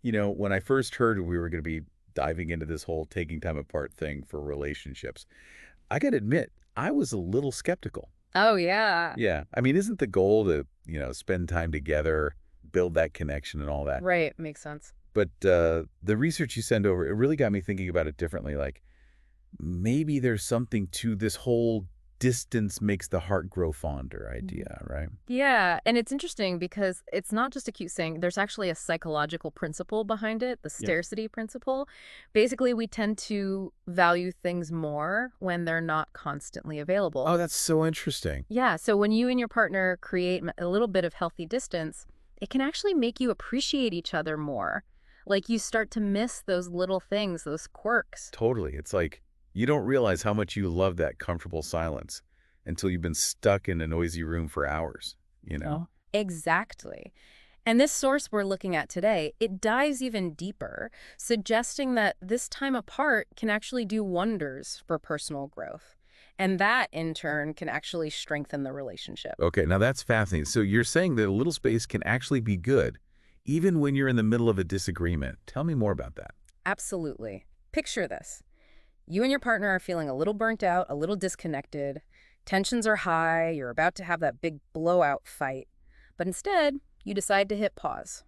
When I first heard we were going to be diving into this whole taking time apart thing for relationships, I got to admit, I was a little skeptical. Oh, yeah. Yeah. I mean, isn't the goal to, spend time together, build that connection and all that? Right, makes sense. But the research you send over, it really got me thinking about it differently. Like, maybe there's something to this whole distance makes the heart grow fonder Mhm. idea, right? Yeah, and it's interesting because it's not just a cute saying. There's actually a psychological principle behind it, the Yeah. scarcity principle. Basically, we tend to value things more when they're not constantly available. Oh, that's so interesting. Yeah, so when you and your partner create a little bit of healthy distance, it can actually make you appreciate each other more. Like you start to miss those little things, those quirks. Totally. It's like you don't realize how much you love that comfortable silence until you've been stuck in a noisy room for hours? Exactly. And this source we're looking at today, it dives even deeper, suggesting that this time apart can actually do wonders for personal growth. And that, in turn, can actually strengthen the relationship. Okay, now that's fascinating. So you're saying that a little space can actually be good, even when you're in the middle of a disagreement. Tell me more about that. Absolutely. Picture this. You and your partner are feeling a little burnt out, a little disconnected. Tensions are high, you're about to have that big blowout fight. But instead, you decide to hit pause.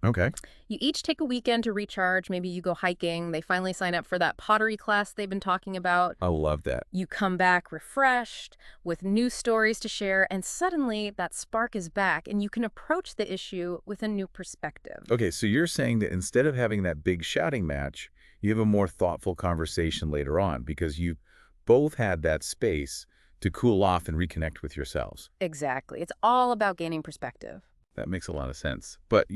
Okay. You each take a weekend to recharge. Maybe you go hiking. They finally sign up for that pottery class they've been talking about. I love that. You come back refreshed with new stories to share, and suddenly that spark is back, and you can approach the issue with a new perspective. Okay, so you're saying that instead of having that big shouting match, you have a more thoughtful conversation later on because you both had that space to cool off and reconnect with yourselves. Exactly. It's all about gaining perspective. That makes a lot of sense. But,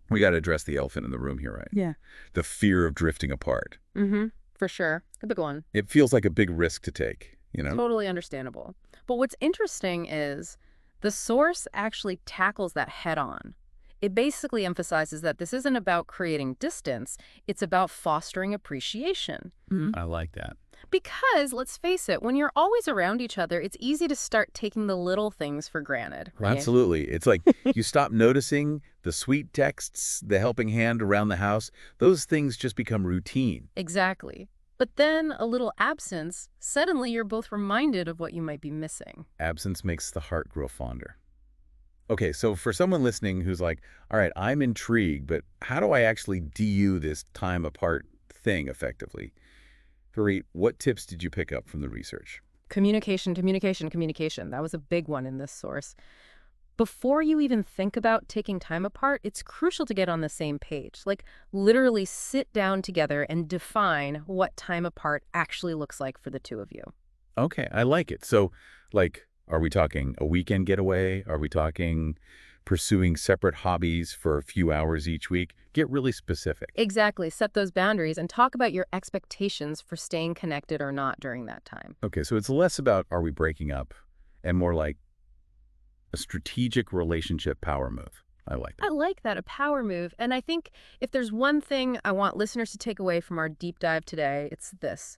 we got to address the elephant in the room here, right? Yeah. The fear of drifting apart. Mm-hmm. For sure. A big one. It feels like a big risk to take. Totally understandable. But what's interesting is the source actually tackles that head on. It basically emphasizes that this isn't about creating distance, it's about fostering appreciation. I like that. Because, let's face it, when you're always around each other, it's easy to start taking the little things for granted, right? Absolutely. It's like you stop noticing the sweet texts, the helping hand around the house. Those things just become routine. Exactly. But then a little absence, suddenly you're both reminded of what you might be missing. Absence makes the heart grow fonder. Okay, so for someone listening who's like, all right, I'm intrigued, but how do I actually DU this time apart thing effectively? Fareed, what tips did you pick up from the research? Communication, communication, communication. That was a big one in this source. Before you even think about taking time apart, it's crucial to get on the same page. Like, literally sit down together and define what time apart actually looks like for the two of you. Okay, I like it. So, like, are we talking a weekend getaway? Are we talking pursuing separate hobbies for a few hours each week? Get really specific. Exactly. Set those boundaries and talk about your expectations for staying connected or not during that time. Okay, so it's less about are we breaking up and more like a strategic relationship power move. I like I that. like that, a power move. And I think if there's one thing I want listeners to take away from our deep dive today, it's this.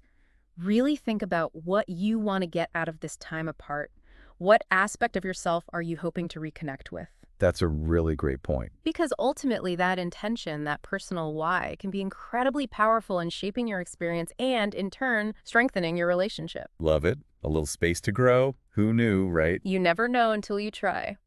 Really think about what you want to get out of this time apart. What aspect of yourself are you hoping to reconnect with? That's a really great point. Because ultimately, that intention, that personal why, can be incredibly powerful in shaping your experience and, in turn, strengthening your relationship. Love it. A little space to grow. Who knew, right? You never know until you try.